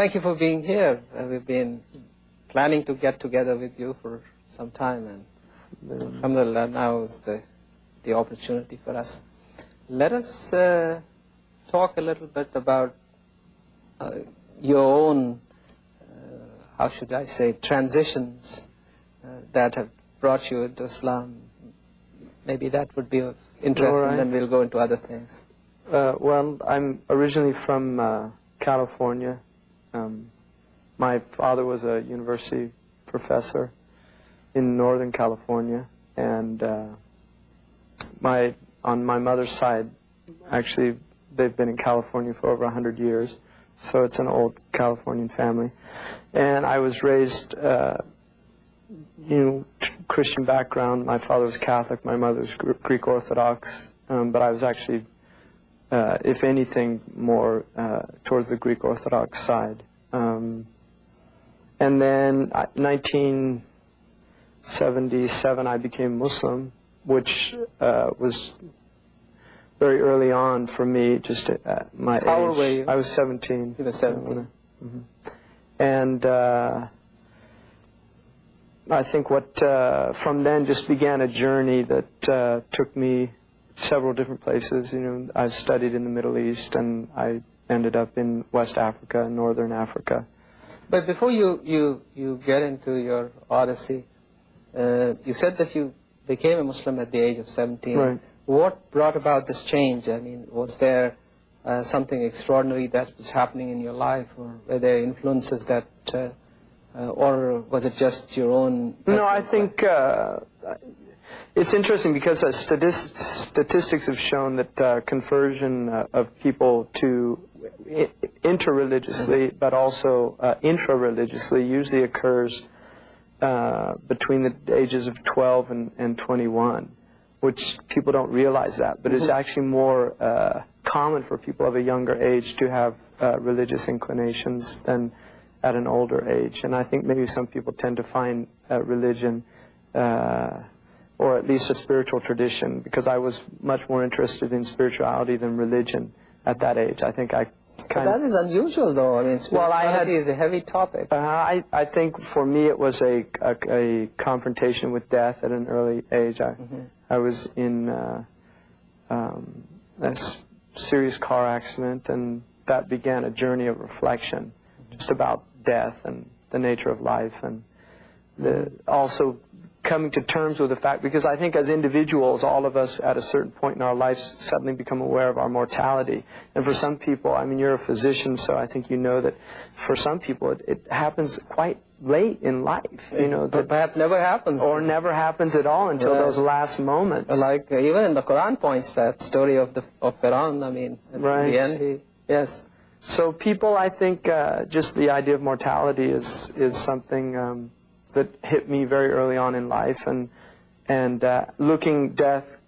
thank you for being here. We've been planning to get together with you for some time, and alhamdulillah, now is the opportunity for us. Let us talk a little bit about your own, how should I say, transitions that have brought you into Islam. Maybe that would be interesting, right. Then we'll go into other things. Well, I'm originally from California. My father was a university professor in Northern California, and on my mother's side, actually, they've been in California for over 100 years, so it's an old Californian family. And I was raised, Christian background. My father was Catholic, my mother was Greek Orthodox, but I was actually, if anything, more towards the Greek Orthodox side. And then 1977, I became Muslim, which was very early on for me, just at my age. How old were you? I was 17. You were 17. And I think from then just began a journey that took me several different places. I studied in the Middle East, and I ended up in West Africa and Northern Africa. But before you get into your odyssey, you said that you became a Muslim at the age of 17. Right. What brought about this change? I mean, was there something extraordinary that was happening in your life, or were there influences that, or was it just your own? No, I think it's interesting because statistics have shown that conversion of people to interreligiously, but also intra-religiously, usually occurs between the ages of 12 and 21, which people don't realize that. But it's actually more common for people of a younger age to have religious inclinations than at an older age. And I think maybe some people tend to find religion, or at least a spiritual tradition, because I was much more interested in spirituality than religion at that age. I think that is unusual, though. I mean, spirituality is a heavy topic. I think for me it was a confrontation with death at an early age. I was in a serious car accident, and that began a journey of reflection just about death and the nature of life, and also coming to terms with the fact, because I think as individuals, all of us at a certain point in our lives suddenly become aware of our mortality. And for some people, I mean, you're a physician, so I think you know that for some people it happens quite late in life, that perhaps never happens. Or never happens at all until those last moments. Like even in the Quran points that story of Fir'aun, I mean, at the end, yes. So people, I think, just the idea of mortality is something that hit me very early on in life, and looking death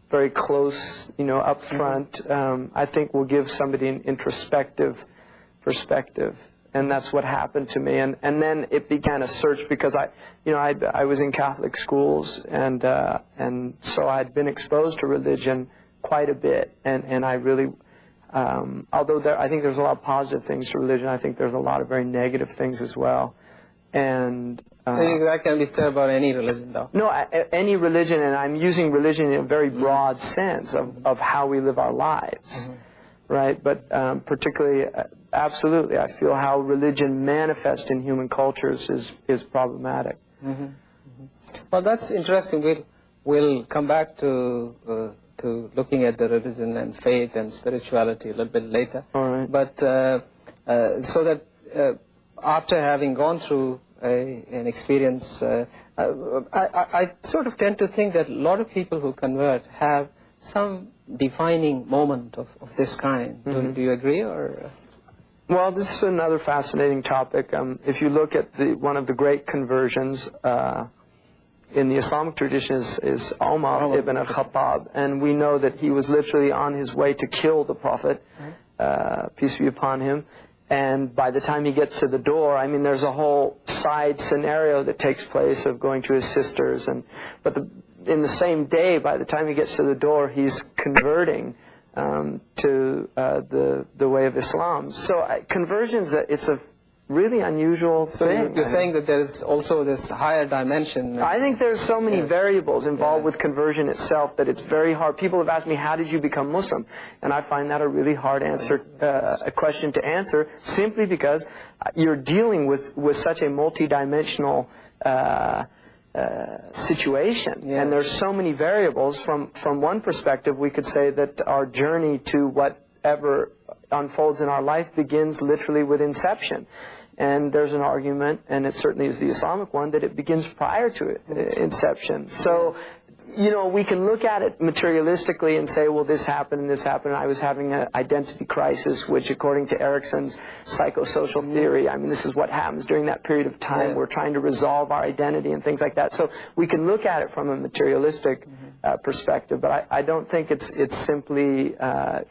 very close, up front, I think will give somebody an introspective perspective, and that's what happened to me. And then it began a search, because I was in Catholic schools, and so I'd been exposed to religion quite a bit, and I really. Although I think there's a lot of positive things to religion, I think there's a lot of very negative things as well. And I think that can be said about any religion, though. No, any religion, and I'm using religion in a very broad sense of how we live our lives, right? But particularly, absolutely, I feel how religion manifests in human cultures is problematic. Well, that's interesting. We'll come back to looking at the religion and faith and spirituality a little bit later. All right. But so that after having gone through an experience, I sort of tend to think that a lot of people who convert have some defining moment of this kind. Do you agree, or? Well, this is another fascinating topic. If you look at one of the great conversions in the Islamic tradition is Umar ibn al-Khattab, and we know that he was literally on his way to kill the Prophet, peace be upon him. And by the time he gets to the door, I mean, there's a whole side scenario that takes place of going to his sisters. But in the same day, by the time he gets to the door, he's converting to the way of Islam. So conversions, it's a really unusual thing. You're saying that there's also this higher dimension. I think there's so many variables involved with conversion itself that it's very hard. People have asked me, how did you become Muslim? And I find that a really hard a question to answer, simply because you're dealing with such a multi-dimensional situation. And there's so many variables. From one perspective, we could say that our journey to whatever unfolds in our life begins literally with inception. And there's an argument, and it certainly is the Islamic one, that it begins prior to inception. So, you know, we can look at it materialistically and say, well, this happened and this happened. I was having an identity crisis, which according to Erickson's psychosocial theory, I mean, this is what happens during that period of time. We're trying to resolve our identity and things like that. So we can look at it from a materialistic perspective, but I don't think it's simply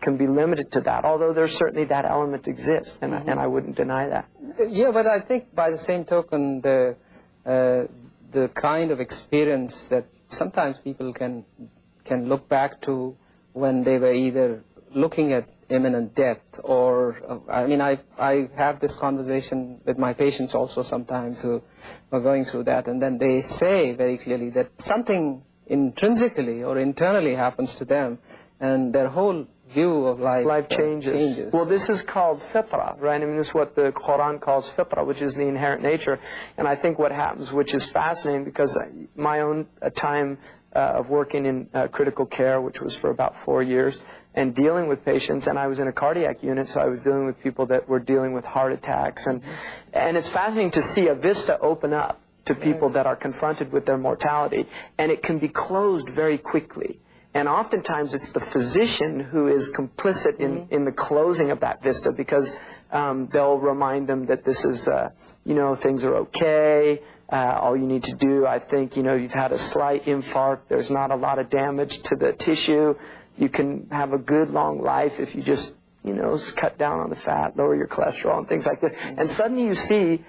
can be limited to that, although there's certainly that element exists, and I wouldn't deny that. Yeah, but I think by the same token, the kind of experience that sometimes people can look back to when they were either looking at imminent death, or I mean, I have this conversation with my patients also sometimes who are going through that, and then they say very clearly that something intrinsically or internally happens to them, and their whole view of life changes. Well, this is called fitra, right? I mean, this is what the Quran calls fitra, which is the inherent nature. And I think what happens, which is fascinating, because my own time of working in critical care, which was for about 4 years, and dealing with patients, and I was in a cardiac unit, so I was dealing with people that were dealing with heart attacks. And it's fascinating to see a vista open up to people that are confronted with their mortality, and it can be closed very quickly. And oftentimes it's the physician who is complicit in the closing of that vista, because they'll remind them that this is, you know, things are okay. All you need to do, I think, you know, you've had a slight infarct. There's not a lot of damage to the tissue. You can have a good long life if you just, you know, cut down on the fat, lower your cholesterol and things like this. And suddenly you see,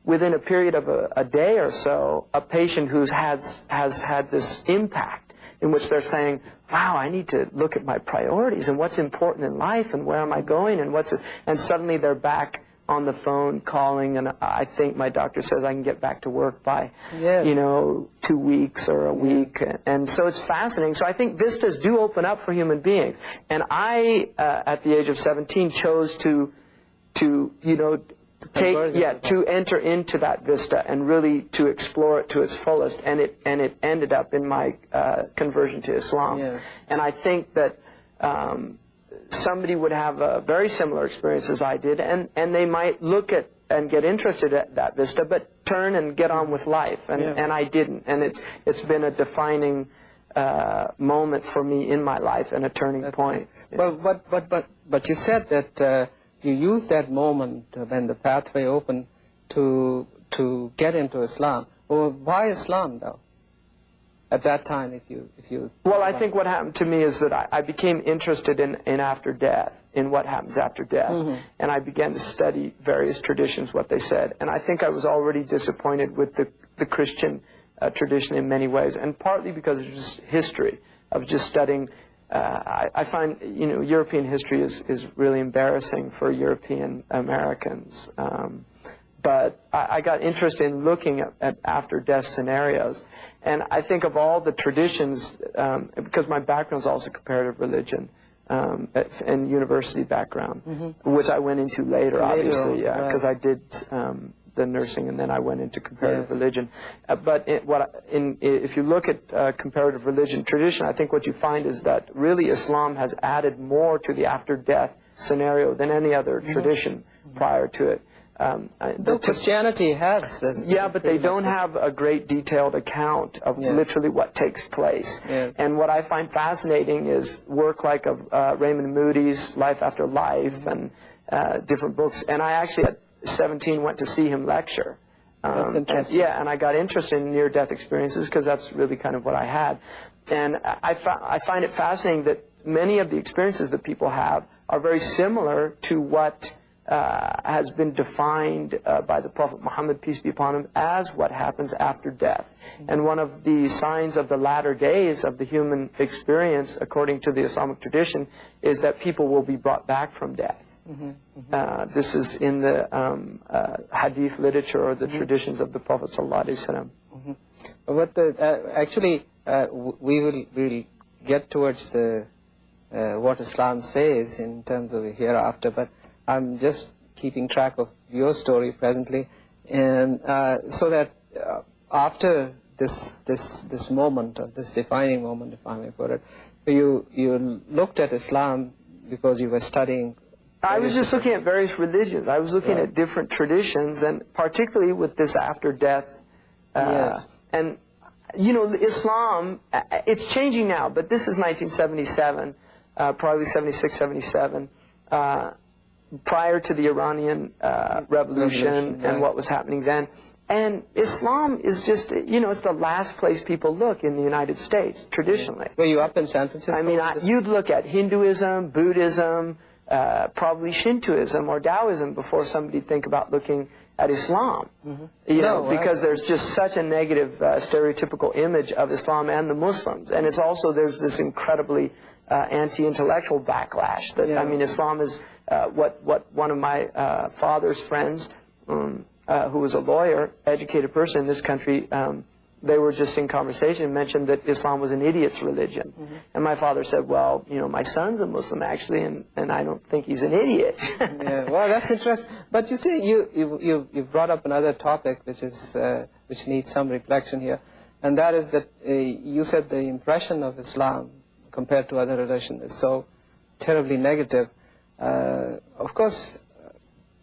within a period of a day or so, a patient who has had this impact, in which they're saying, wow, I need to look at my priorities and what's important in life and where am I going and suddenly they're back on the phone calling, and I think my doctor says I can get back to work by, you know, 2 weeks or a week. And so it's fascinating. So I think vistas do open up for human beings. And I, at the age of 17, chose to you know, to enter into that vista and really to explore it to its fullest, and it ended up in my conversion to Islam. And I think that somebody would have a very similar experience as I did, and they might look at and get interested at that vista, but turn and get on with life, and I didn't, and it's been a defining moment for me in my life and a turning point. Well, but you said that you used that moment when the pathway opened to get into Islam. Well, why Islam, though? At that time, if you well, I think what happened to me is that I became interested in after death, in what happens after death, and I began to study various traditions, what they said, and I think I was already disappointed with the Christian tradition in many ways, and partly because of just history. I was just studying. I find, you know, European history is really embarrassing for European Americans. But I got interested in looking at after-death scenarios. And I think of all the traditions, because my background is also comparative religion and university background, which I went into later, obviously, because I did the nursing, and then I went into comparative religion. But if you look at comparative religion tradition, I think what you find is that really Islam has added more to the after-death scenario than any other tradition prior to it. Though Christianity has. But they don't have a great detailed account of literally what takes place. And what I find fascinating is work like of Raymond Moody's Life After Life and different books. And I actually, at 17, went to see him lecture. That's interesting. And I got interested in near-death experiences because that's really kind of what I had. And I find it fascinating that many of the experiences that people have are very similar to what has been defined by the Prophet Muhammad, peace be upon him, as what happens after death. And one of the signs of the latter days of the human experience, according to the Islamic tradition, is that people will be brought back from death. This is in the hadith literature or the traditions of the Prophet ﷺ. But actually, we'll get towards what Islam says in terms of hereafter, but I'm just keeping track of your story presently, and so that after this moment, or this defining moment, if I may put it, you looked at Islam because you were studying. I was just looking at various religions. I was looking at different traditions, and particularly with this after death. And, you know, Islam, it's changing now, but this is 1977, probably 76, 77, prior to the Iranian Revolution and what was happening then. And Islam is just, you know, it's the last place people look in the United States, traditionally. Were you up in San Francisco? I mean, you'd look at Hinduism, Buddhism, probably Shintoism or Taoism before somebody'd think about looking at Islam. You know, because there's just such a negative stereotypical image of Islam and the Muslims. And it's also, there's this incredibly anti-intellectual backlash. That I mean, Islam is what one of my father's friends, who was a lawyer, educated person in this country, they were just in conversation and mentioned that Islam was an idiot's religion. And my father said, well, you know, my son's a Muslim actually, and I don't think he's an idiot. Well, that's interesting. But you see, you brought up another topic which needs some reflection here, and that is that you said the impression of Islam compared to other religions is so terribly negative. Of course,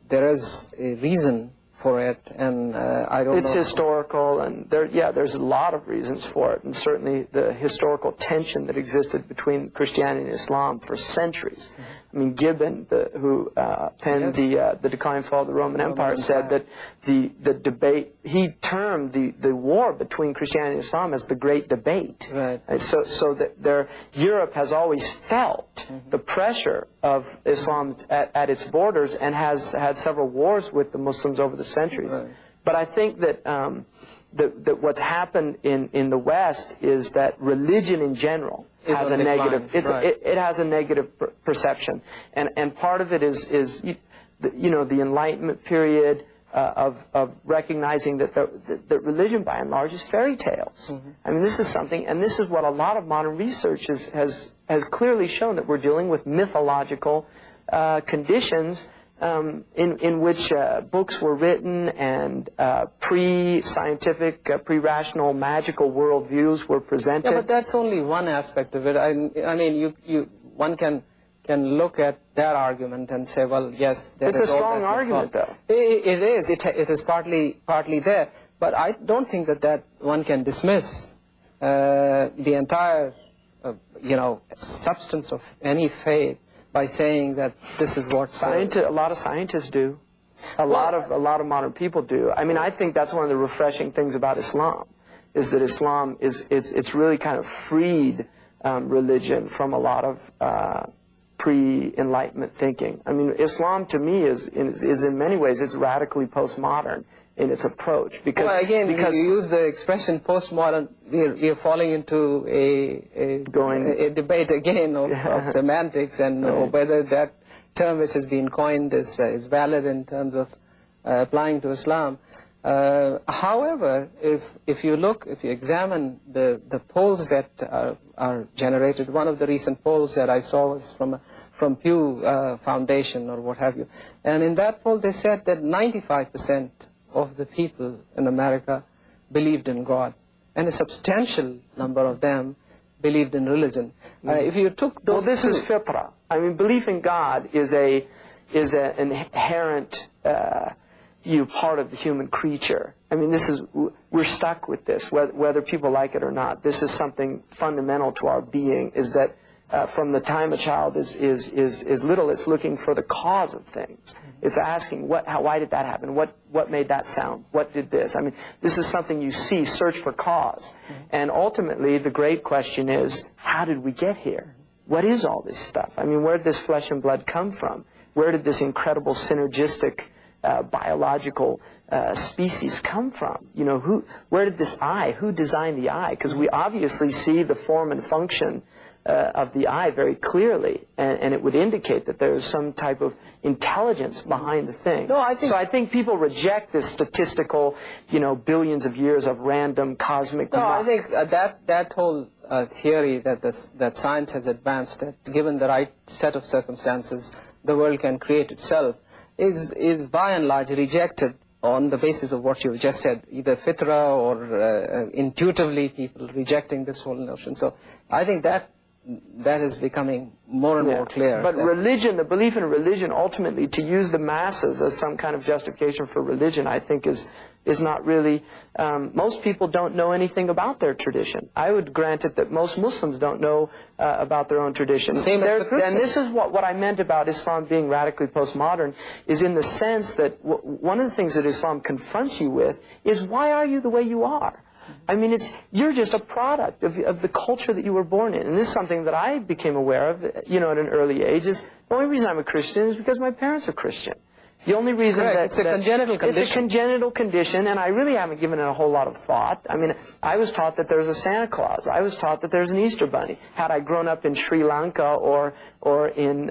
there is a reason for it, and I don't know. It's historical, and there's a lot of reasons for it, and certainly the historical tension that existed between Christianity and Islam for centuries. I mean, Gibbon, who penned the Decline and Fall of the Roman Empire, said that the debate, he termed the war between Christianity and Islam as the Great Debate. Right. And so that Europe has always felt the pressure of Islam at its borders, and has had several wars with the Muslims over the centuries. Right. But I think that that what's happened in the West is that religion in general has a negative. It has a negative perception, and part of it is you know, the Enlightenment period of recognizing that religion by and large is fairy tales. I mean, this is something, and this is what a lot of modern research has clearly shown, that we're dealing with mythological conditions in which books were written, and pre-scientific, pre-rational, magical worldviews were presented. Yeah, but that's only one aspect of it. I mean, one can look at that argument and say, well, yes, it's a strong argument, though. It is. It is partly there. But I don't think that one can dismiss the entire, you know, substance of any faith by saying that this is what a lot of scientists do. A lot of modern people do. I mean, I think that's one of the refreshing things about Islam, is that Islam it's really kind of freed religion from a lot of pre-Enlightenment thinking. I mean, Islam to me is in many ways, it's radically postmodern in its approach. Because, well, again, you use the expression postmodern, we are falling into a debate again of semantics, and whether that term which has been coined is valid in terms of applying to Islam. However, if you examine the polls that are generated, one of the recent polls that I saw was from Pew Foundation or what have you, and in that poll they said that 95% of the people in America believed in God, and a substantial number of them believed in religion. If you took those, well, this is fitrah. I mean, belief in God is an inherent part of the human creature. I mean, we're stuck with this, whether people like it or not. This is something fundamental to our being, is that from the time a child is little, it's looking for the cause of things. It's asking, why did that happen? What made that sound? What did this? I mean, this is something you see, search for cause. And ultimately, the great question is, how did we get here? What is all this stuff? I mean, where did this flesh and blood come from? Where did this incredible synergistic biological species come from? You know, where did this eye, who designed the eye? Because we obviously see the form and function of the eye very clearly, and it would indicate that there's some type of intelligence behind the thing. No, so I think people reject this statistical, billions of years of random cosmic. No, I think that whole theory that science has advanced, that given the right set of circumstances, the world can create itself, is by and large rejected on the basis of what you've just said, either fitra or intuitively people rejecting this whole notion. So I think that is becoming more and more clear. But religion, the belief in religion, ultimately, to use the masses as some kind of justification for religion, I think is not really, most people don't know anything about their tradition. I would grant it that most Muslims don't know about their own tradition. Same as the and this is what I meant about Islam being radically postmodern, is in the sense that one of the things that Islam confronts you with is, why are you the way you are? I mean, you're just a product of the culture that you were born in. And this is something that I became aware of, at an early age, is the only reason I'm a Christian is because my parents are Christian. The only reason it's a congenital condition. It's a congenital condition, and I really haven't given it a whole lot of thought. I mean, I was taught that there's a Santa Claus. I was taught that there's an Easter Bunny. Had I grown up in Sri Lanka or in,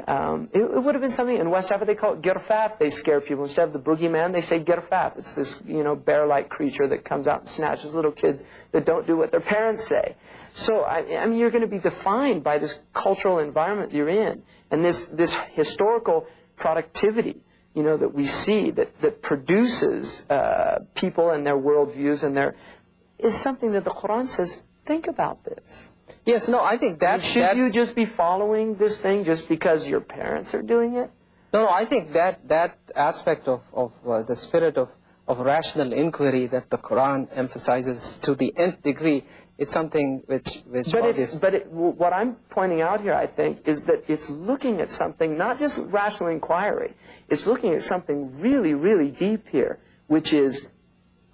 it would have been something, in West Africa they call it girfaf. They scare people. Instead of the boogeyman, they say girfaf. It's this, bear-like creature that comes out and snatches little kids that don't do what their parents say. So, I mean, you're going to be defined by this cultural environment you're in, and this historical productivity, that we see that produces people and their worldviews is something that the Quran says, think about this. Yes, no, I think that... Should you just be following this thing just because your parents are doing it? No, I think that aspect of the spirit of rational inquiry that the Quran emphasizes to the nth degree, it's something which what I'm pointing out here, I think, is that it's looking at something, not just rational inquiry, it's looking at something really, really deep here, which is,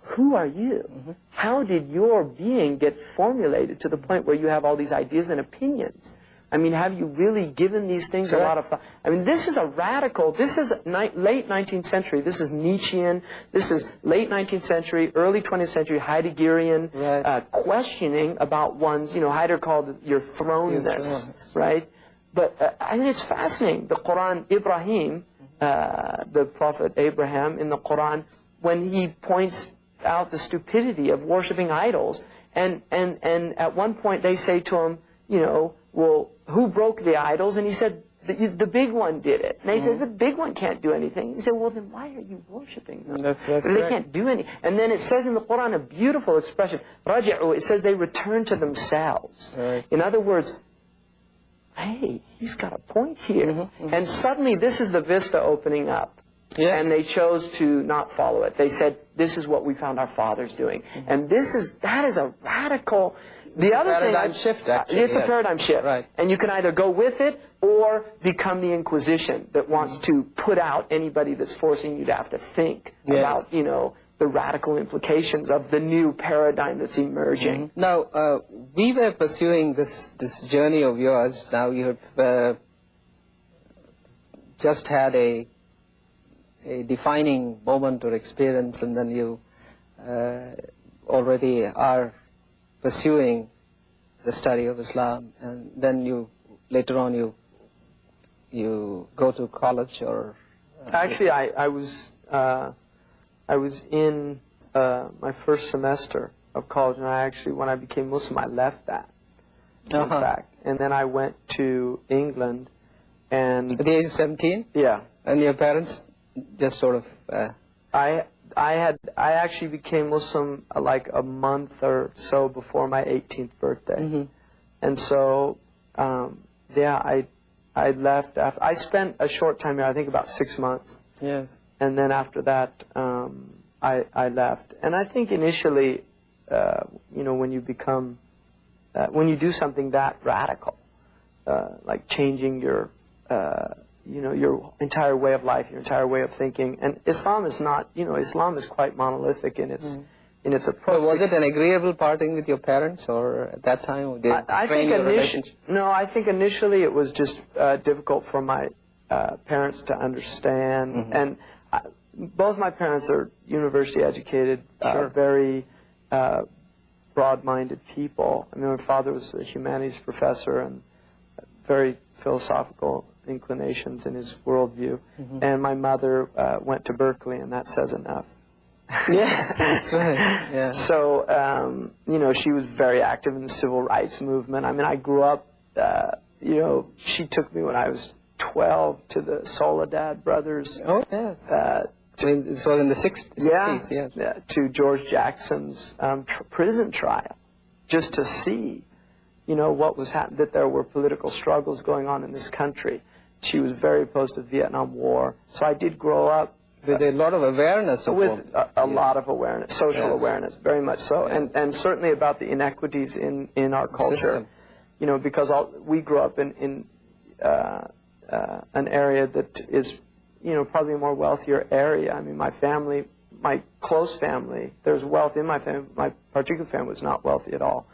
who are you? Mm-hmm. How did your being get formulated to the point where you have all these ideas and opinions? I mean, have you really given these things a lot of thought? I mean, this is a radical, this is late 19th century, this is Nietzschean, this is late 19th century, early 20th century Heideggerian questioning about one's, Heidegger called it your thrownness, right? But, I mean, it's fascinating. The Quran, Ibrahim, the prophet Abraham in the Quran, when he points out the stupidity of worshiping idols, and at one point they say to him, well, who broke the idols? And he said, the big one did it. And they said, the big one can't do anything. He said, well, then why are you worshiping them? That's they can't do anything. And then it says in the Quran a beautiful expression, raja'u, it says they return to themselves. Right. In other words, hey, he's got a point here. Mm-hmm, mm-hmm. And suddenly this is the vista opening up. Yes. And they chose to not follow it. They said, this is what we found our fathers doing. Mm-hmm. And that is a radical... The other paradigm shift, actually. It's a paradigm shift. Right. And you can either go with it or become the Inquisition that wants to put out anybody that's forcing you to have to think about, the radical implications of the new paradigm that's emerging. Mm-hmm. Now, we were pursuing this journey of yours. Now you have just had a defining moment or experience, and then you already are pursuing the study of Islam, and then later on you go to college or... Actually, I was in my first semester of college, and when I became Muslim, I left that, in fact. And then I went to England, and... At the age of 17? Yeah. And your parents just sort of... I actually became Muslim like a month or so before my 18th birthday. Mm-hmm. And so, I left after, I spent a short time here, I think about 6 months. Yes. And then after that, I left. And I think initially, when you become, when you do something that radical, like changing your entire way of life, your entire way of thinking. And Islam is not, Islam is quite monolithic in its approach. So was it an agreeable parting with your parents, or at that time did it strain your relationship? No, I think initially it was just difficult for my parents to understand. Mm-hmm. And both my parents are university educated, very broad-minded people. I mean, my father was a humanities professor, and very philosophical inclinations in his worldview. And my mother went to Berkeley, and that says enough. Yeah, that's right. Yeah. So, you know, she was very active in the civil rights movement. I mean, I grew up, you know, she took me when I was 12 to the Soledad brothers. Oh, yes. I mean, this was in the 60s, yes. Yeah, to George Jackson's prison trial, just to see, you know, what was happening, that there were political struggles going on in this country. She was very opposed to the Vietnam War. So I did grow up with a lot of awareness. With a lot of awareness, social awareness, very much so. And certainly about the inequities in our culture. System. You know, because we grew up in an area that is, you know, probably a more wealthier area. I mean, my family, my close family, there's wealth in my family. My particular family was not wealthy at all.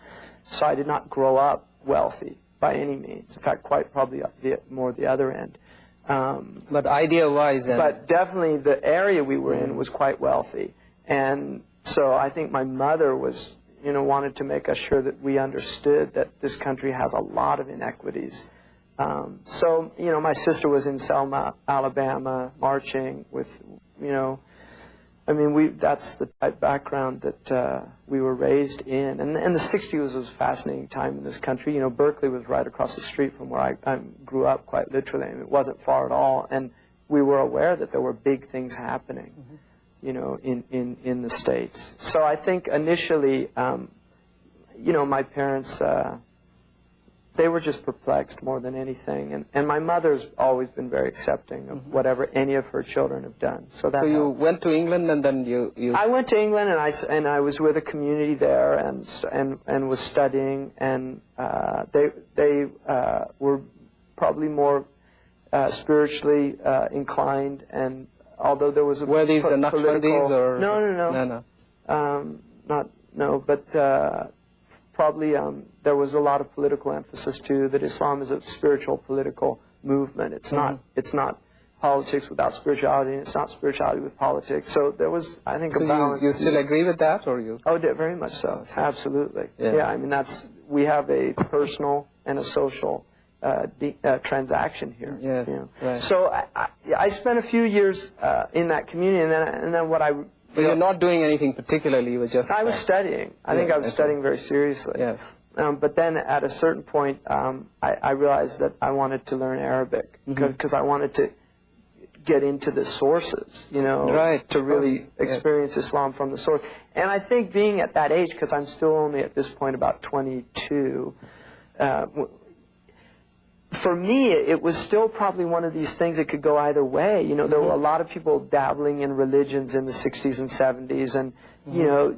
So I did not grow up wealthy by any means. In fact, quite probably more the other end. But idea-wise... But definitely the area we were in was quite wealthy. And so I think my mother was, you know, wanted to make us sure that we understood that this country has a lot of inequities. So, you know, my sister was in Selma, Alabama, marching with, you know, I mean, that's the type background that we were raised in. And the 60s was a fascinating time in this country. You know, Berkeley was right across the street from where I grew up, quite literally. I mean, it wasn't far at all. And we were aware that there were big things happening, you know, in the States. So I think initially, you know, my parents... they were just perplexed more than anything. And my mother's always been very accepting of whatever any of her children have done. So that you went to England and then you... I went to England and I was with a community there and was studying. And they were probably more spiritually inclined. And although there was a were these the Naqshbandis or... No. But... probably there was a lot of political emphasis too, that Islam is a spiritual political movement. It's not politics without spirituality, and it's not spirituality with politics. So there was, I think, a balance. You still agree with that, or you? Oh, very much so. Absolutely. Yeah. I mean, we have a personal and a social transaction here. Yes. You know? Right. So I spent a few years in that community, and then what I... But you're not doing anything particularly, you were just... I was studying. I think I was studying very seriously. Yes. But then at a certain point, I realized that I wanted to learn Arabic because I wanted to get into the sources, you know, to really experience Islam from the source. And I think being at that age, because I'm still only at this point about 22, for me, it was still probably one of these things that could go either way. You know, there were a lot of people dabbling in religions in the 60s and 70s, and, you know,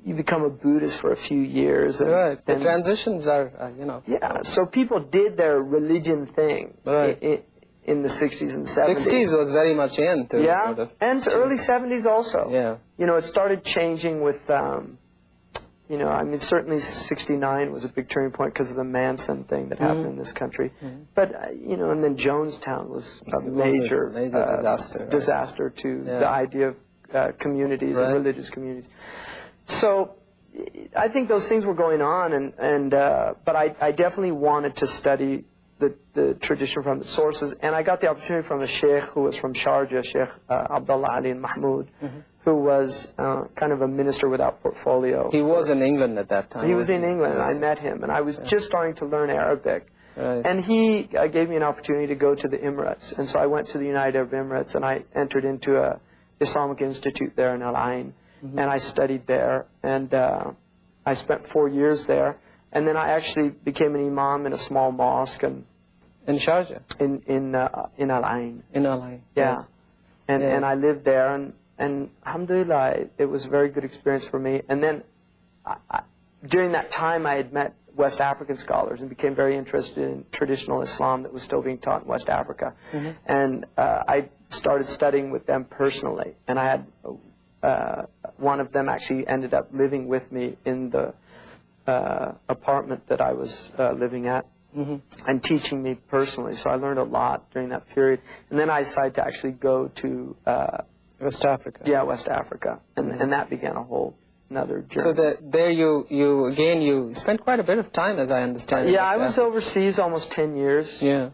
you become a Buddhist for a few years. And, right. The transitions are, you know. Yeah, so people did their religion thing in the 60s and 70s. 60s was very much in. Yeah, and to early 70s also. Yeah. You know, it started changing with... you know, I mean, certainly 69 was a big turning point because of the Manson thing that happened in this country. But, you know, and then Jonestown was a major disaster to the idea of communities and religious communities. So I think those things were going on, but I definitely wanted to study the tradition from the sources. And I got the opportunity from a sheikh who was from Sharjah, Sheikh Abdullah Ali Mahmoud, who was kind of a minister without portfolio. He was in England at that time. He was in England, and I met him, and I was just starting to learn Arabic. Right. And he gave me an opportunity to go to the Emirates, and so I went to the United Arab Emirates, and I entered into a Islamic institute there in Al Ain, and I studied there, and I spent 4 years there, and then I actually became an imam in a small mosque in Sharjah. In Al Ain. In Al Ain. Yeah. And I lived there, and alhamdulillah, it was a very good experience for me. And then during that time, I had met West African scholars and became very interested in traditional Islam that was still being taught in West Africa. And I started studying with them personally. And I had one of them actually ended up living with me in the apartment that I was living at. And teaching me personally. So I learned a lot during that period. And then I decided to actually go to... West Africa. Yeah, West Africa. And that began a whole another journey. So there you spent quite a bit of time, as I understand. Yeah, I was overseas almost 10 years. Yeah.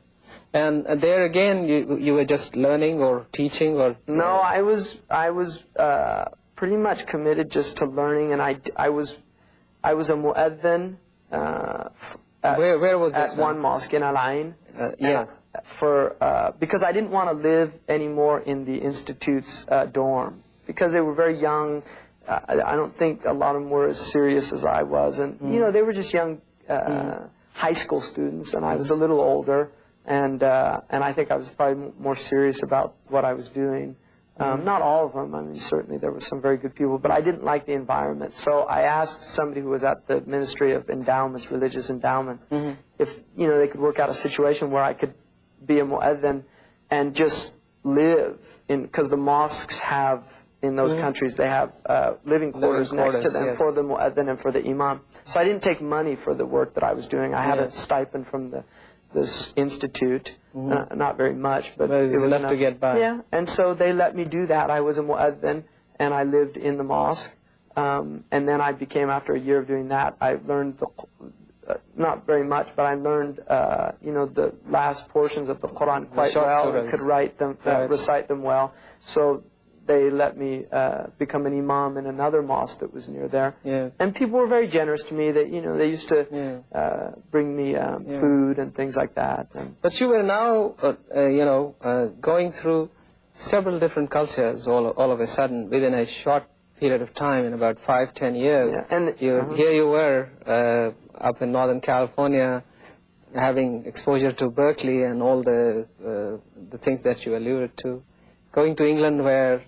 And there again, you were just learning or teaching or? No, I was pretty much committed just to learning, and I was a mu'adhin where was this at one mosque in Al Ain. Yes. Because I didn't want to live anymore in the institute's dorm, because they were very young. I don't think a lot of them were as serious as I was, and you know, they were just young high school students, and I was a little older. And I think I was probably more serious about what I was doing. Not all of them. I mean, certainly there were some very good people, but I didn't like the environment. So I asked somebody who was at the Ministry of Endowments, Religious Endowments, if they could work out a situation where I could be a mu'adhin and just live in, because the mosques have in those countries, they have living quarters next to them for the mu'adhin and for the imam. So I didn't take money for the work that I was doing. I had a stipend from this institute, not very much, but it was enough to get by. Yeah, and so they let me do that. I was a mu'adhin, and I lived in the mosque. And then I became, after a year of doing that, I learned not very much, but I learned the last portions of the Quran quite well. I could write them, recite them well. So they let me become an imam in another mosque that was near there. Yeah. And people were very generous to me. That they used to bring me food and things like that. But you were now, going through several different cultures all of a sudden within a short period of time, in about 5-10 years. Yeah. And here you were up in Northern California, having exposure to Berkeley and all the things that you alluded to. Going to England, where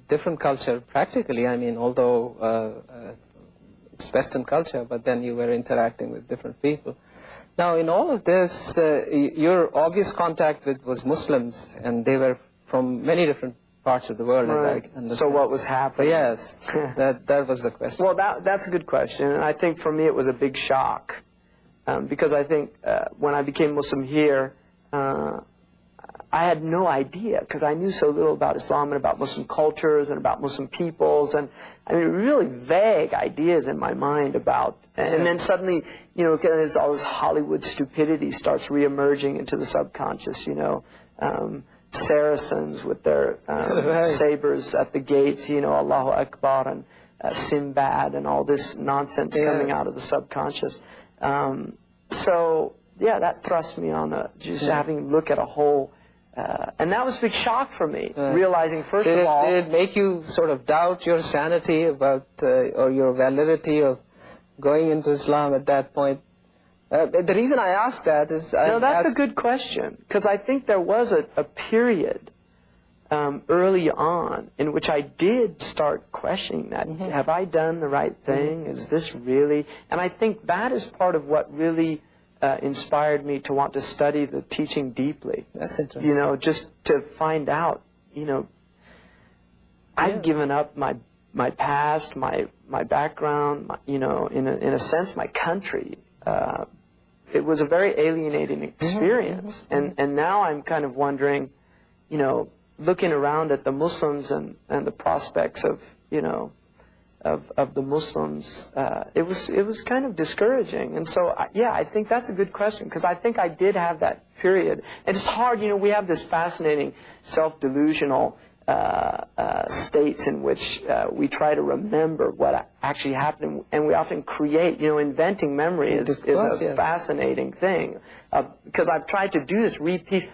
different culture, practically, I mean, although it's Western culture, but then you were interacting with different people. Now, in all of this, your obvious contact was Muslims, and they were from many different parts of the world, as I understand. So what was happening? Yes, that was the question. Well, that's a good question, and I think for me it was a big shock, because I think when I became Muslim here, I had no idea, because I knew so little about Islam and about Muslim cultures and about Muslim peoples, and I mean, really vague ideas in my mind about, and then suddenly, there's all this Hollywood stupidity starts reemerging into the subconscious, Saracens with their sabers at the gates, Allahu Akbar, and Sinbad, and all this nonsense coming out of the subconscious. So, yeah, that thrust me on just having a look at a whole. And that was a big shock for me, realizing, first of all... Did it make you sort of doubt your sanity about, or your validity of going into Islam at that point? The reason I ask that is... No, that's a good question, because I think there was a period early on in which I did start questioning that. Have I done the right thing? Is this really... And I think that is part of what really... inspired me to want to study the teaching deeply. That's interesting. Just to find out, I'd given up my past, my background, in a sense, my country. It was a very alienating experience. And now I'm kind of wondering, looking around at the Muslims and the prospects of, of the Muslims, it was kind of discouraging. And so, I think that's a good question, because I think I did have that period. And it's hard, we have this fascinating self-delusional states in which we try to remember what actually happened, and we often create, inventing memory is a fascinating thing. Because I've tried to do this repiece.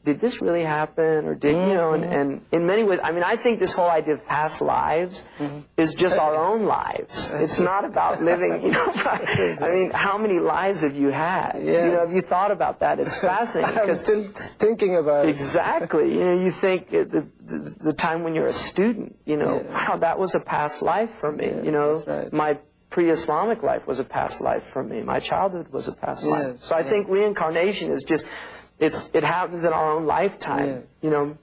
Did this really happen, or did, and in many ways, I mean, I think this whole idea of past lives is just our own lives. It's not about living, I mean, how many lives have you had? Have you thought about that? It's fascinating. I'm still thinking about it. Exactly. You think the time when you're a student, wow, that was a past life for me. Right. My pre-Islamic life was a past life for me. My childhood was a past life. So I think reincarnation is just... It happens in our own lifetime, No,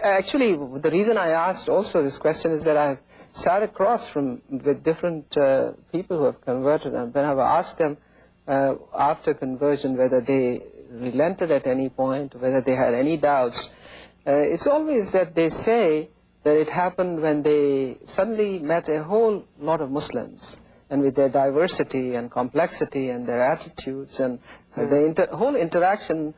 actually, the reason I asked also this question is that I've sat across with different people who have converted, and when I've asked them after conversion whether they relented at any point, whether they had any doubts, it's always that they say that it happened when they suddenly met a whole lot of Muslims, and with their diversity and complexity and their attitudes and the whole interaction,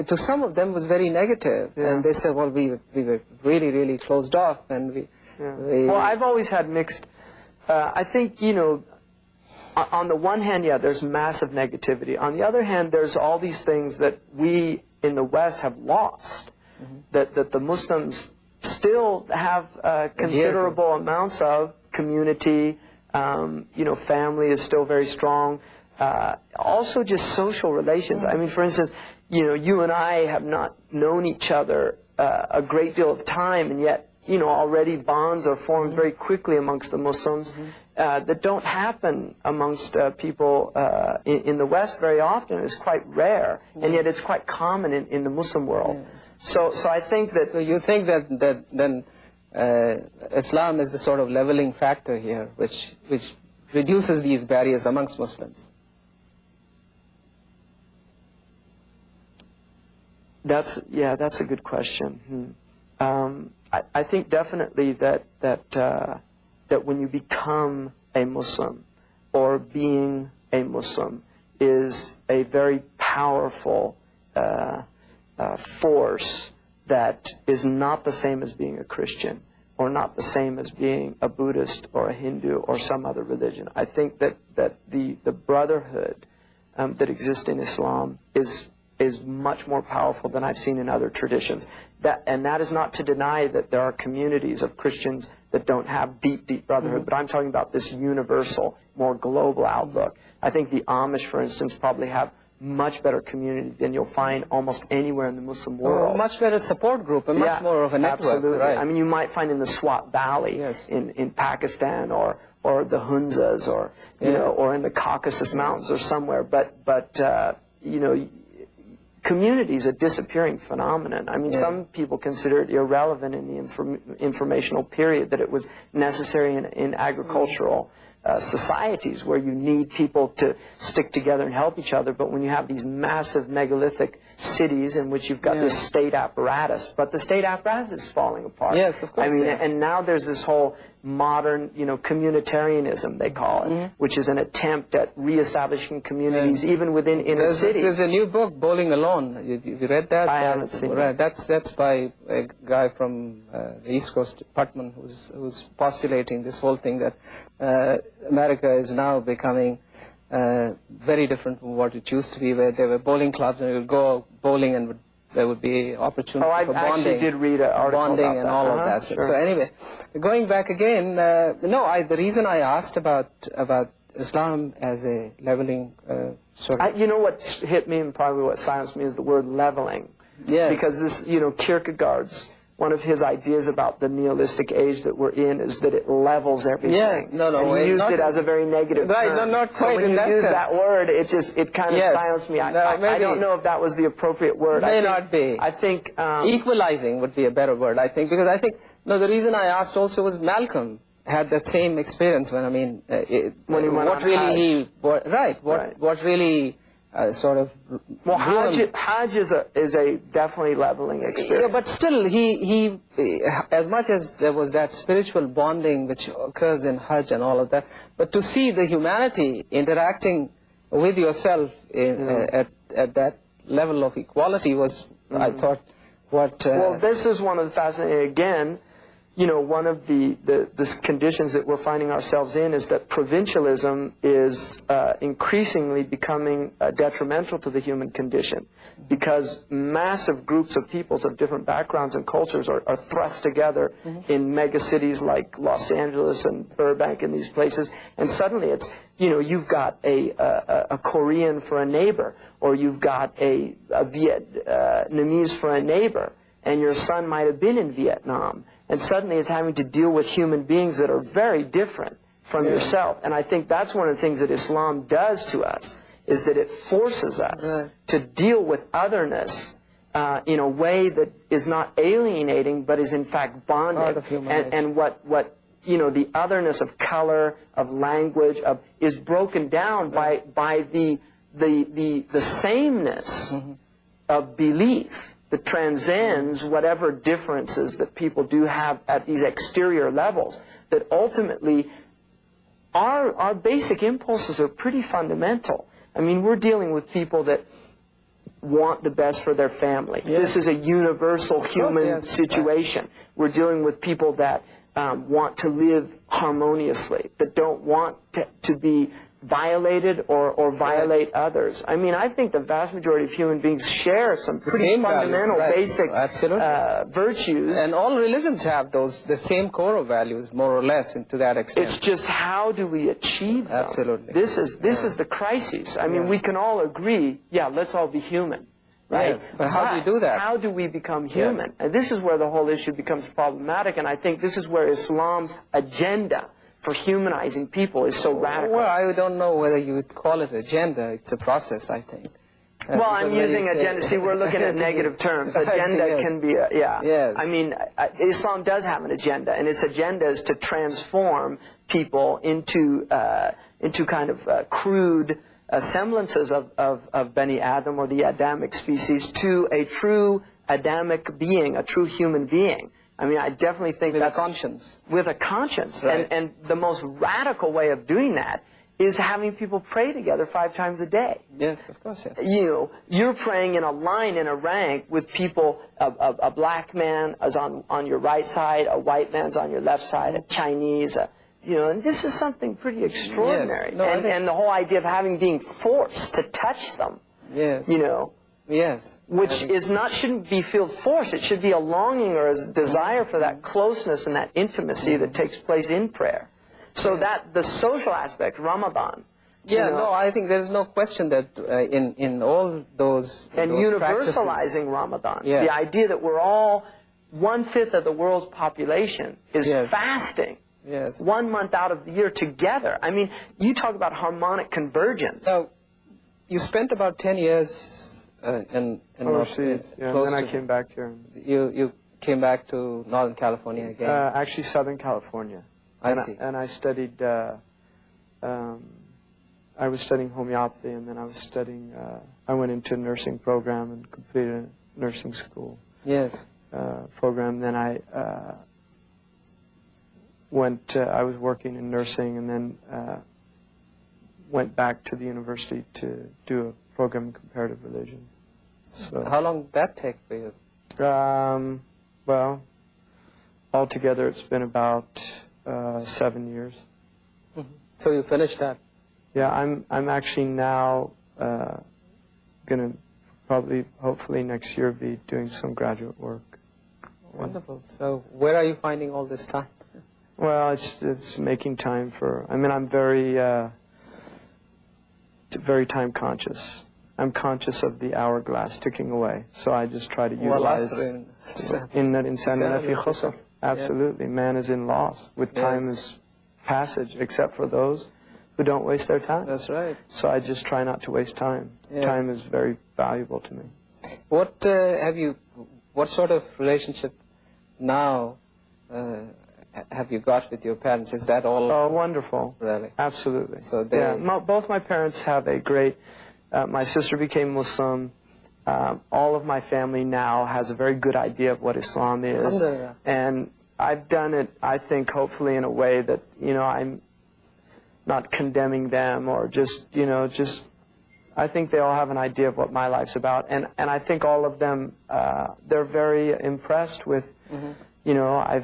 to some of them was very negative. And they said, well, we were really, really closed off. And well, I've always had mixed, I think, you know, on the one hand, there's massive negativity. On the other hand, there's all these things that we in the West have lost, that the Muslims still have considerable amounts of community. You know, family is still very strong. Also just social relations. I mean, for instance, you know, you and I have not known each other a great deal of time, and yet, you know, already bonds are formed very quickly amongst the Muslims that don't happen amongst people in the West very often. It's quite rare, and yet it's quite common in the Muslim world. So I think that... So you think that then Islam is the sort of leveling factor here, which reduces these barriers amongst Muslims? That's a good question. I think definitely that when you become a Muslim, or being a Muslim, is a very powerful force that is not the same as being a Christian, or not the same as being a Buddhist or a Hindu or some other religion. I think that the brotherhood that exists in Islam is much more powerful than I've seen in other traditions. And that is not to deny that there are communities of Christians that don't have deep brotherhood, but I'm talking about this universal, more global outlook. I think the Amish, for instance, probably have much better community than you'll find almost anywhere in the Muslim world. Much better support group, and much more of a network. Absolutely. Right. I mean, you might find in the Swat Valley in Pakistan, or the Hunzas, or you know, or in the Caucasus Mountains or somewhere. But you know, community is a disappearing phenomenon. I mean, some people consider it irrelevant in the informational period, that it was necessary in agricultural societies where you need people to stick together and help each other. But when you have these massive megalithic cities in which you've got this state apparatus, but the state apparatus is falling apart. Yes, of course. I mean, and now there's this whole modern, you know, communitarianism, they call it, which is an attempt at reestablishing communities even within inner cities. There's a new book, Bowling Alone. You read that? I haven't seen it. That's by a guy from the East Coast, Putman, who's postulating this whole thing that America is now becoming very different from what it used to be, where there were bowling clubs and you would go bowling and there would be opportunity for bonding. I actually did read an article bonding about and that. all of that. Sure. So anyway, going back again, the reason I asked about Islam as a leveling sort of... You know what hit me and probably what silenced me is the word leveling. Yeah. Because this, you know, Kierkegaard's, one of his ideas about the nihilistic age that we're in is that it levels everything. Yeah, no. And he used it as a very negative term. Right, not quite so when in that you use sense. that word, it kind of silenced me. I don't know if that was the appropriate word. May not be. I think... equalizing would be a better word, I think, because I think, the reason I asked also was Malcolm had that same experience when, I mean, when he went what on really Hajj. What really sort of... Well, Hajj is a definitely leveling experience. Yeah, but still, he as much as there was that spiritual bonding which occurs in Hajj and all of that, but to see the humanity interacting with yourself at that level of equality was, I thought, what... well, this is one of the fascinating, again, you know, one of the conditions that we're finding ourselves in is that provincialism is increasingly becoming detrimental to the human condition, because massive groups of peoples of different backgrounds and cultures are thrust together in megacities like Los Angeles and Burbank and these places, and suddenly it's, you know, you've got a Korean for a neighbor, or you've got a Vietnamese for a neighbor, and your son might have been in Vietnam. And suddenly it's having to deal with human beings that are very different from yourself. And I think that's one of the things that Islam does to us, is that it forces us to deal with otherness in a way that is not alienating, but is in fact bonding. And what you know, the otherness of color, of language, is broken down by the sameness of belief. that transcends whatever differences that people do have at these exterior levels, that ultimately our basic impulses are pretty fundamental. I mean, we're dealing with people that want the best for their family. Yes. This is a universal human situation. We're dealing with people that want to live harmoniously, that don't want to be violated or violate others. I mean, I think the vast majority of human beings share some pretty fundamental, basic virtues. And all religions have the same core values, more or less, to that extent. It's just how do we achieve them? Absolutely. This is the crisis. I mean, we can all agree, let's all be human. Right? Yes, but how do you do that? How do we become human? Yes. And this is where the whole issue becomes problematic, and I think this is where Islam's agenda for humanizing people is so radical. Well, I don't know whether you would call it agenda. It's a process, I think. Well, I'm using agenda. See, we're looking at negative terms. Agenda can be Yes. I mean, Islam does have an agenda, and its agenda is to transform people into kind of crude semblances of Bani Adam, or the Adamic species, to a true Adamic being, a true human being. I mean, I definitely think that's... With a conscience. With a conscience. Right. And the most radical way of doing that is having people pray together 5 times a day. Yes, of course, yes. You know, you're praying in a line, in a rank, with people, a black man is on your right side, a white man's on your left side, a Chinese, you know, and this is something pretty extraordinary. Yes. No, and the whole idea of being forced to touch them, yes. You know. Yes. Which shouldn't be feel forced. It should be a longing or a desire for that closeness and that intimacy that takes place in prayer. So that the social aspect, Ramadan. Yeah, no, I think there's no question that in all those and universalizing Ramadan, yes. The idea that we're all 1/5 of the world's population is fasting. Yes. 1 month out of the year together. I mean, you talk about harmonic convergence. So, you spent about 10 years in overseas, and then I came back here. You came back to Northern California again? Actually, Southern California. I see. And I studied, I was studying homeopathy, and then I was studying, I went into a nursing program and completed a nursing school. Yes. Program. Then I I was working in nursing, and then went back to the university to do a program in comparative religion. So, how long did that take for you? Well, altogether it's been about 7 years. Mm-hmm. So you finished that? Yeah, I'm actually now going to probably, hopefully next year, be doing some graduate work. Wonderful. So where are you finding all this time? Well, it's making time for. I mean, I'm very time conscious. I'm conscious of the hourglass ticking away, so I just try to utilize. Absolutely, man is in loss with time as passage, except for those who don't waste their time. That's right. So I just try not to waste time. Yeah. Time is very valuable to me. What sort of relationship now have you got with your parents? Is that all? Oh, wonderful. Really? Absolutely. So both my parents have a great. My sister became Muslim. All of my family now has a very good idea of what Islam is, and I've done it, I think, hopefully in a way that, you know, I'm not condemning them or just I think they all have an idea of what my life's about, and I think all of them, they're very impressed with, you know, I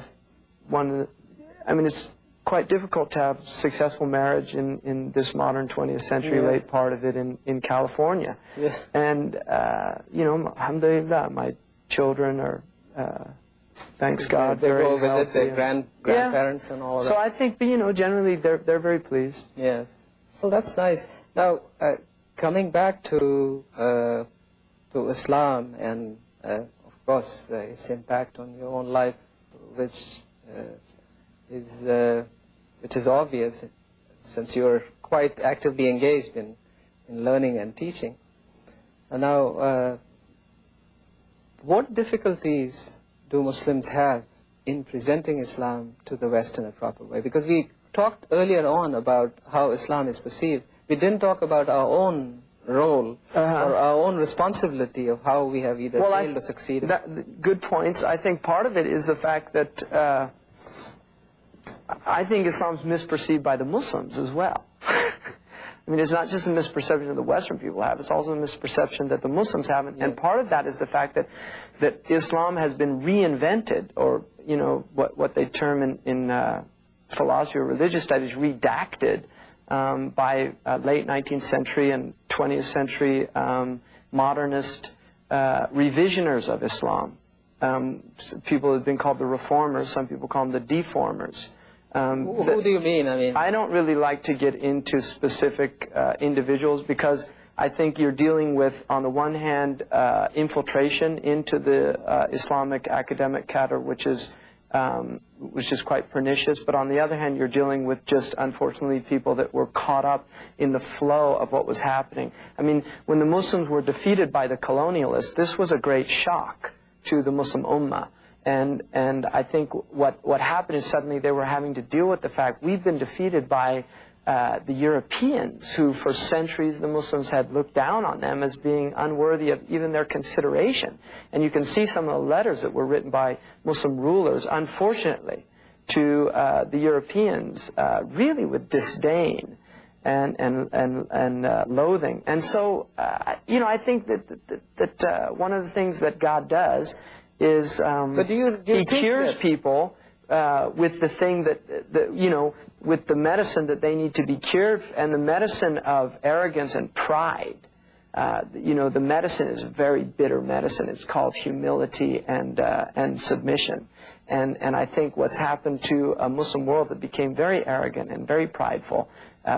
mean, it's quite difficult to have successful marriage in this modern 20th century, late part of it in California. Yeah. And, you know, alhamdulillah, my children are, thanks God, they very go healthy. Visit their grandparents and all of that. So I think, you know, generally they're very pleased. Yeah. Well, that's nice. Now, coming back to Islam and, of course, its impact on your own life, which is obvious since you're quite actively engaged in learning and teaching. And now, what difficulties do Muslims have in presenting Islam to the West in a proper way? Because we talked earlier on about how Islam is perceived. We didn't talk about our own role or our own responsibility of how we have either failed or succeeded? Good points. I think part of it is the fact that I think Islam's misperceived by the Muslims as well. I mean, it's not just a misperception that the Western people have, it's also a misperception that the Muslims have. And part of that is the fact that Islam has been reinvented, or, you know, what they term in philosophy or religious studies, redacted, by late 19th century and 20th century modernist revisioners of Islam. People have been called the reformers, some people call them the deformers. Who do you mean? I don't really like to get into specific individuals, because I think you're dealing with, on the one hand, infiltration into the Islamic academic cadre, which is quite pernicious. But on the other hand, you're dealing with just, unfortunately, people that were caught up in the flow of what was happening. I mean, when the Muslims were defeated by the colonialists, this was a great shock to the Muslim Ummah. And I think what happened is suddenly they were having to deal with the fact we've been defeated by the Europeans, who for centuries the Muslims had looked down on them as being unworthy of even their consideration. And you can see some of the letters that were written by Muslim rulers, unfortunately, to the Europeans, really with disdain and loathing. And so, you know, I think that one of the things that God does is He cures people with the thing that, you know, with the medicine that they need to be cured, and the medicine of arrogance and pride. You know, the medicine is a very bitter medicine. It's called humility and submission. And I think what's happened to a Muslim world that became very arrogant and very prideful,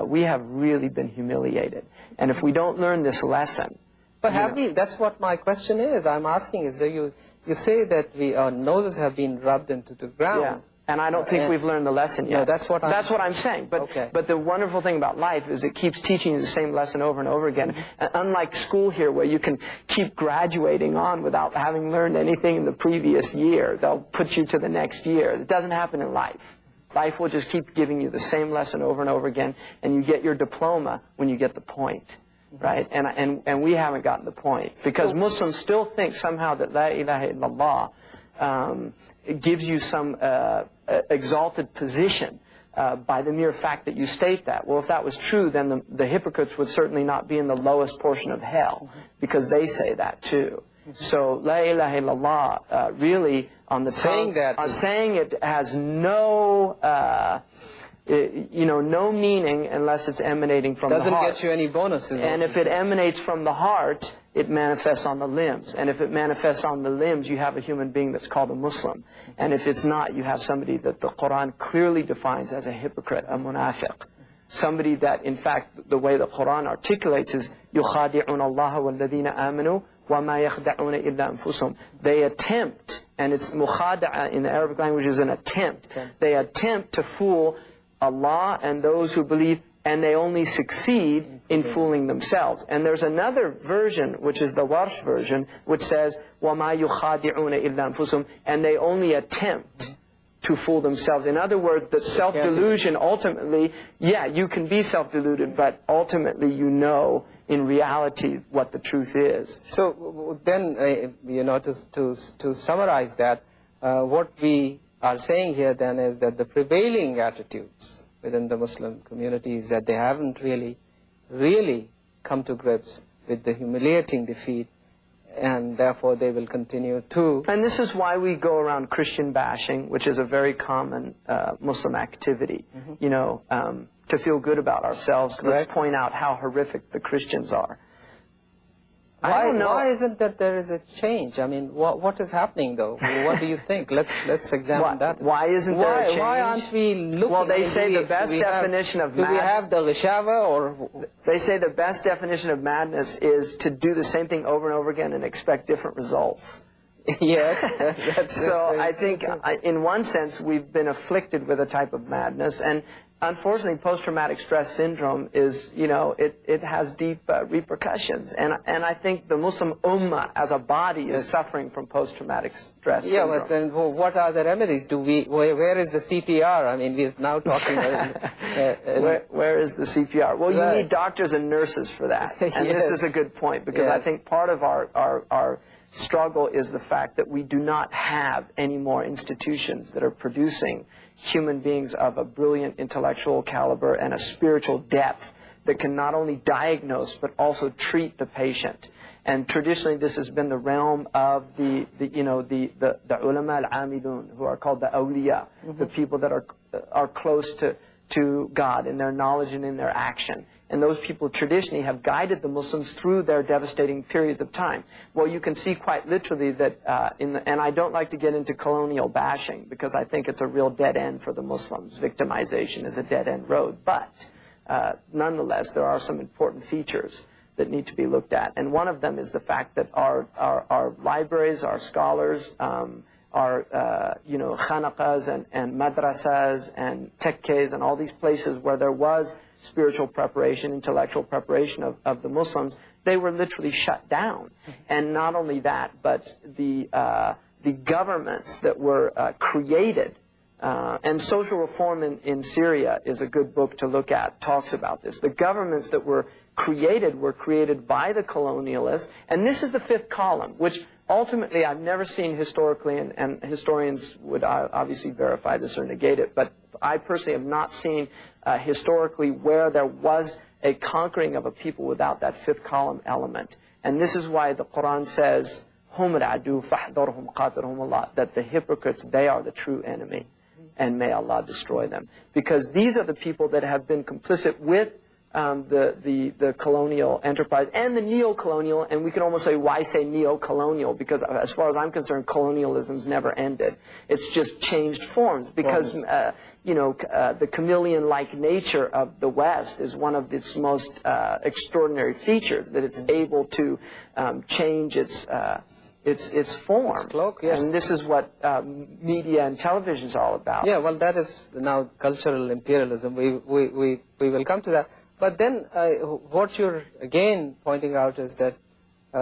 we have really been humiliated. And if we don't learn this lesson... But have we? That's what my question is. I'm asking is that you say that our noses have been rubbed into the ground. Yeah. And I don't think we've learned the lesson yet. No, that's what I'm saying. But the wonderful thing about life is it keeps teaching you the same lesson over and over again. And unlike school here, where you can keep graduating on without having learned anything in the previous year, they'll put you to the next year. It doesn't happen in life. Life will just keep giving you the same lesson over and over again, and you get your diploma when you get the point. Right? And we haven't gotten the point. Because Muslims still think somehow that La ilaha illallah it gives you some exalted position by the mere fact that you state that. Well, if that was true, then the hypocrites would certainly not be in the lowest portion of hell, because they say that too. So La ilaha illallah really on the tongue, saying it has no you know, no meaning unless it's emanating from the heart. Doesn't get you any bonuses. And if it emanates from the heart, it manifests on the limbs. And if it manifests on the limbs, you have a human being that's called a Muslim. And if it's not, you have somebody that the Quran clearly defines as a hypocrite, a munafiq. Somebody that, in fact, the way the Quran articulates is يُخَادِعُونَ اللَّهَ وَالَّذِينَ آمَنُوا وَمَا يَخْدَعُونَ إِلَّا أَنفُسَهُمْ. They attempt, and it's mukhada'a in the Arabic language is an attempt. They attempt to fool Allah and those who believe, and they only succeed in fooling themselves. And there's another version, which is the Warsh version, which says, وَمَا يُخَادِعُونَ إِلَّا أَنفُسَهُمْ, and they only attempt to fool themselves. In other words, that self-delusion ultimately, yeah, you can be self-deluded, but ultimately you know in reality what the truth is. So then, you know, to summarize that, what we are saying here then is that the prevailing attitudes within the Muslim community is that they haven't really come to grips with the humiliating defeat, and therefore they will continue to... And this is why we go around Christian bashing, which is a very common Muslim activity, you know, to feel good about ourselves, to point out how horrific the Christians are. I don't know. Why isn't that there is a change? I mean, what is happening though? What do you think? Let's examine that. Why isn't there a change? Why aren't we looking? Well, they say the best definition of madness. Do we have the Rishava or? They say the best definition of madness is to do the same thing over and over again and expect different results. Yeah. So I think, in one sense, we've been afflicted with a type of madness, and unfortunately, post-traumatic stress syndrome is, it has deep repercussions. And I think the Muslim Ummah as a body is suffering from post-traumatic stress syndrome. Yeah, but then what are the remedies? Where is the CPR? I mean, we're now talking where is the CPR? Well, you need doctors and nurses for that. And this is a good point, because I think part of our struggle is the fact that we do not have any more institutions that are producing human beings of a brilliant intellectual caliber and a spiritual depth that can not only diagnose but also treat the patient. And traditionally, this has been the realm of the ulama al-amilun, who are called the awliya, the people that are close to God in their knowledge and in their action. And those people traditionally have guided the Muslims through their devastating periods of time. Well, you can see quite literally that, and I don't like to get into colonial bashing, because I think it's a real dead end for the Muslims. Victimization is a dead end road. But nonetheless, there are some important features that need to be looked at. And one of them is the fact that our libraries, our scholars, our khanaqas and madrasas and tekkes and all these places where there was spiritual preparation, intellectual preparation of the Muslims, they were literally shut down. And not only that, but the governments that were created, and Social Reform in Syria is a good book to look at, talks about this. The governments that were created by the colonialists, and this is the fifth column, which ultimately I've never seen historically, and historians would obviously verify this or negate it, but I personally have not seen historically where there was a conquering of a people without that fifth column element. And this is why the Quran says, "Hum al-adu fahdharhum qatarhum Allah," that the hypocrites, they are the true enemy, and may Allah destroy them. Because these are the people that have been complicit with the colonial enterprise and the neo-colonial, and we can almost say, why say neo-colonial? Because as far as I'm concerned, colonialism's never ended. It's just changed forms, because the chameleon-like nature of the West is one of its most extraordinary features, that it's able to change its form. Its cloak, yes. And this is what media and television is all about. Yeah, well, that is now cultural imperialism. We will come to that. But then what you're again pointing out is that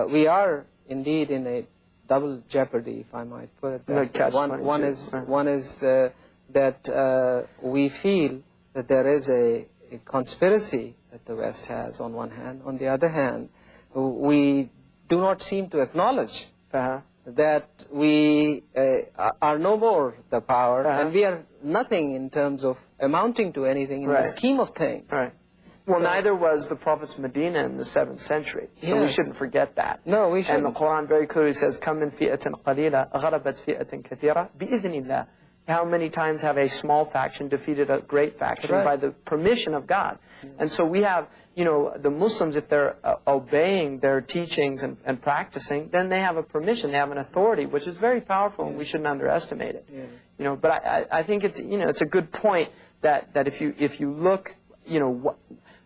we are indeed in a double jeopardy, if I might put it that way. One is that we feel that there is a conspiracy that the West has on one hand. On the other hand, we do not seem to acknowledge that we are no more the power, and we are nothing in terms of amounting to anything in the scheme of things. Well, neither was the Prophet's Medina in the 7th century. So we shouldn't forget that. No, we shouldn't. And the Quran very clearly says, "Kam min fi'atin qalila ghalabat fi'atin kathira bi'idhnillah." How many times have a small faction defeated a great faction by the permission of God? And so we have, the Muslims, if they're obeying their teachings and practicing, then they have a permission, they have an authority, which is very powerful, and we shouldn't underestimate it. But I think it's, it's a good point that if you look,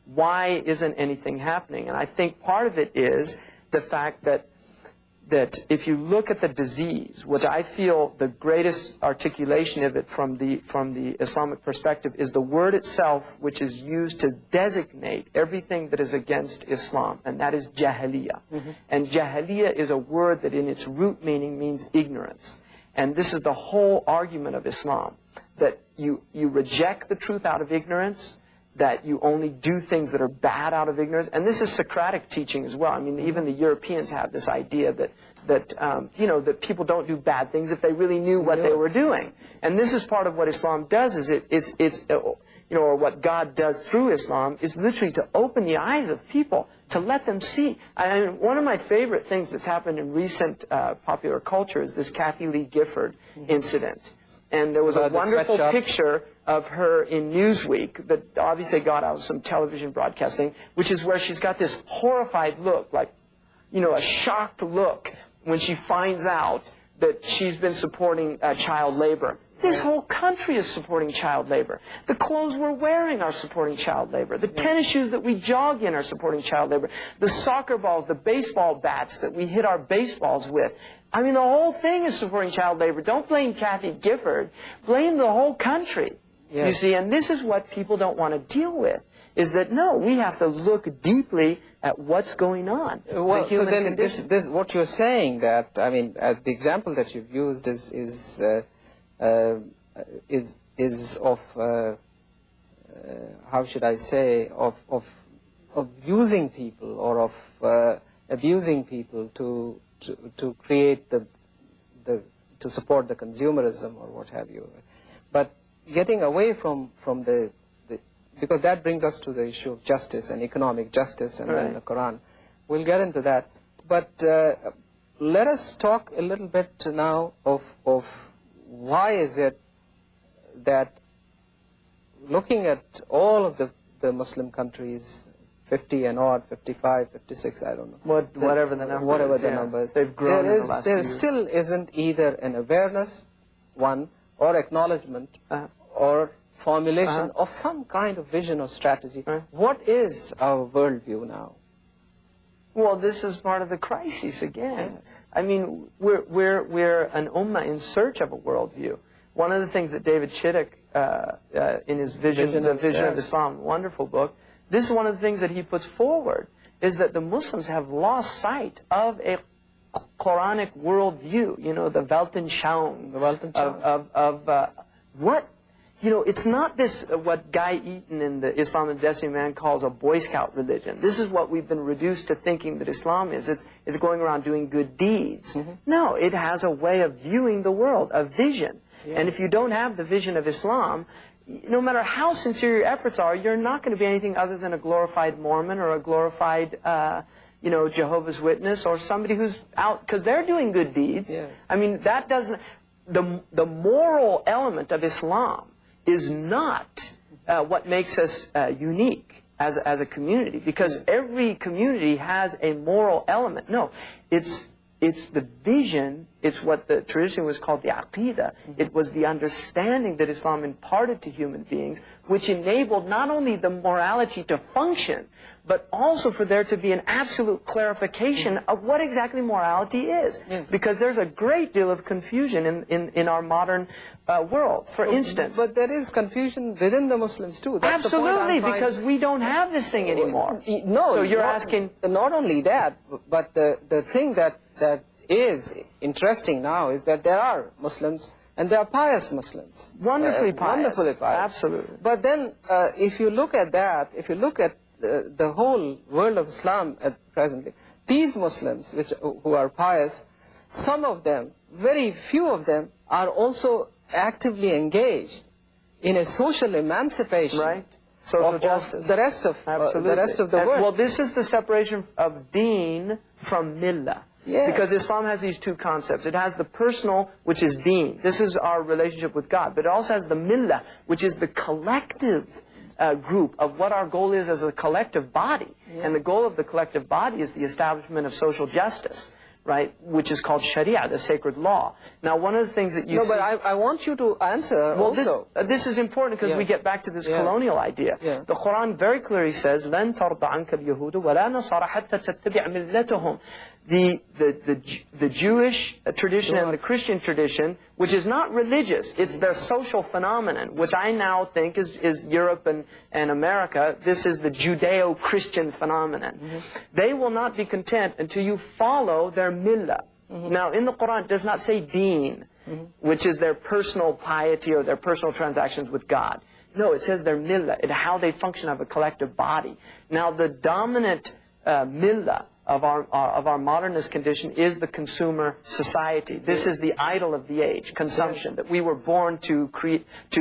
why isn't anything happening? And I think part of it is the fact that if you look at the disease, what I feel the greatest articulation of it from the Islamic perspective is the word itself, which is used to designate everything that is against Islam, and that is jahiliyyah. And jahiliyyah is a word that in its root meaning means ignorance. And this is the whole argument of Islam, that you reject the truth out of ignorance, that you only do things that are bad out of ignorance. And this is Socratic teaching as well. I mean, even the Europeans have this idea that people don't do bad things if they really knew what they were doing. And this is part of what Islam does, or what God does through Islam, is literally to open the eyes of people, to let them see. I mean, one of my favorite things that's happened in recent popular culture is this Kathy Lee Gifford incident. And there was a wonderful picture of her in Newsweek that obviously got out of some television broadcasting, which is where she's got this horrified look, like, a shocked look when she finds out that she's been supporting child labor. This whole country is supporting child labor. The clothes we're wearing are supporting child labor. The tennis shoes that we jog in are supporting child labor. The soccer balls, the baseball bats that we hit our baseballs with. I mean, the whole thing is supporting child labor. Don't blame Kathy Gifford. Blame the whole country. Yes. You see, and this is what people don't want to deal with, is that, no, we have to look deeply at what's going on. Well, so then this, what you're saying that, I mean, the example that you've used is of, how should I say, of using people or of abusing people to create to support the consumerism or what have you. But getting away from the because that brings us to the issue of justice and economic justice and right. the Quran. We'll get into that. But let us talk a little bit now of why is it that looking at all of the Muslim countries, 50 and odd, 55, 56, I don't know. Whatever the number is. They've grown in the last few there years. still isn't either an awareness, one, or acknowledgement, or formulation of some kind of vision or strategy. What is our worldview now? Well, this is part of the crisis again. Yes. I mean, we're an ummah in search of a worldview. One of the things that David Chittick, in his Vision of Islam, wonderful book, this is one of the things that he puts forward, is that the Muslims have lost sight of a Quranic worldview, you know, the Weltanschauung, of what, you know, it's not this, what Guy Eaton in the Islam and Destiny Man calls a Boy Scout religion. This is what we've been reduced to thinking that Islam is. It's going around doing good deeds. No, it has a way of viewing the world, a vision. Yeah. And if you don't have the vision of Islam, no matter how sincere your efforts are, you're not going to be anything other than a glorified Mormon or a glorified, you know, Jehovah's Witness or somebody who's out, because they're doing good deeds. Yes. I mean, that doesn't, the moral element of Islam is not what makes us unique as a community, because every community has a moral element. No, it's the vision, it's what the tradition was called the aqidah. It was the understanding that Islam imparted to human beings, which enabled not only the morality to function, but also for there to be an absolute clarification of what exactly morality is. Yes. Because there's a great deal of confusion in our modern world. For instance... But there is confusion within the Muslims too. That's absolutely, because we don't have this thing anymore. No, so you're asking... Not only that, but the thing that is interesting now is that there are Muslims and there are pious Muslims. Wonderfully pious. Wonderfully pious. Absolutely. But then if you look at that, if you look at the whole world of Islam at presently, these Muslims who are pious, some of them, very few of them, are also actively engaged in a social emancipation. Right. Social justice. The rest of the world. Well, this is the separation of deen from millah. Yes. Because Islam has these two concepts. It has the personal, which is deen. This is our relationship with God. But it also has the millah, which is the collective group of what our goal is as a collective body. Yeah. And the goal of the collective body is the establishment of social justice, right, which is called Sharia, the sacred law. Now, one of the things that you see... No, but I want you to answer also. This is important because we get back to this colonial idea. Yeah. The Quran very clearly says, لَن تَرْضَ عَنْكَ الْيَهُودُ وَلَا نَصَارَ حَتَّى تَتَّبِعْ مِلَّتَهُمْ. The Jewish tradition and the Christian tradition, which is not religious, it's their social phenomenon, which I now think is Europe and America. This is the Judeo-Christian phenomenon. They will not be content until you follow their millah. Now, in the Quran, it does not say deen, which is their personal piety or their personal transactions with God. No, it says their millah, how they function as a collective body. Now, the dominant millah of our modernist condition is the consumer society. This is the idol of the age, consumption, that we were born to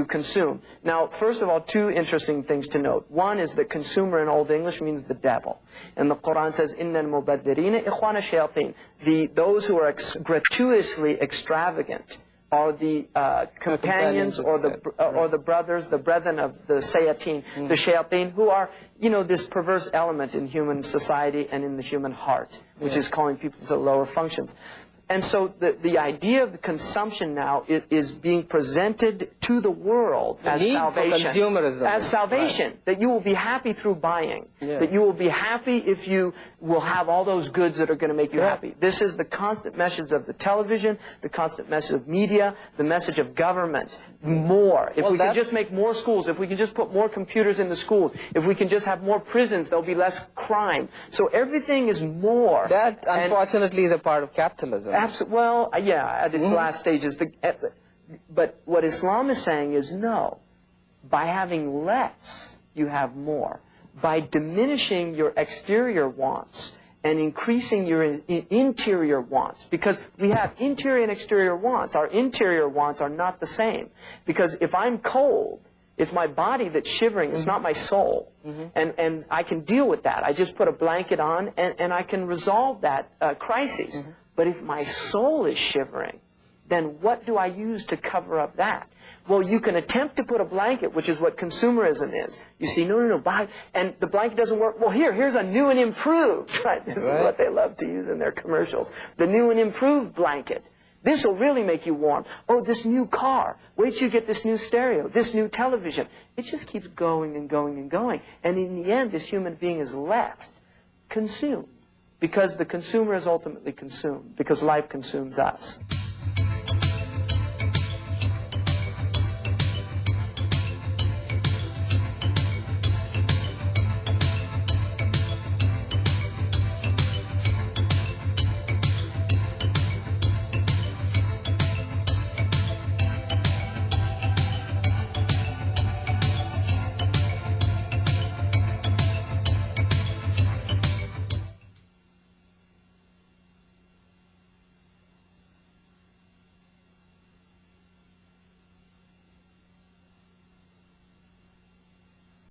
consume. Now, first of all, two interesting things to note. One is that consumer in Old English means the devil. And the Quran says, إِنَّ الْمُبَذِّرِينَ إِخْوَانَ الشَّيَاطِينَ. Those who are gratuitously extravagant are the companions or the brothers, the brethren of the sayateen, the shayateen, who are, you know, this perverse element in human society and in the human heart, which is calling people to lower functions. And so the idea of the consumption now is being presented to the world as salvation. Consumerism. As salvation. Right. That you will be happy through buying. Yeah. That you will be happy if you will have all those goods that are going to make you happy. This is the constant message of the television, the constant message of media, the message of government. more. If Well, we can just make more schools, if we can just put more computers in the schools, if we can just have more prisons, there'll be less crime. So everything is more. That, unfortunately, is a part of capitalism. Well, yeah, at its last stages. But what Islam is saying is no. By having less, you have more. By diminishing your exterior wants and increasing your interior wants, because we have interior and exterior wants. Our interior wants are not the same. Because if I'm cold, it's my body that's shivering, it's not my soul. And I can deal with that. I just put a blanket on and I can resolve that crisis. But if my soul is shivering, then what do I use to cover up that? Well, you can attempt to put a blanket, which is what consumerism is. You see, no, buy, and the blanket doesn't work. Well, here's a new and improved, right? This is what they love to use in their commercials. The new and improved blanket. This will really make you warm. Oh, this new car. Wait till you get this new stereo, this new television. It just keeps going and going and going. And in the end, this human being is left consumed. Because the consumer is ultimately consumed. Because life consumes us.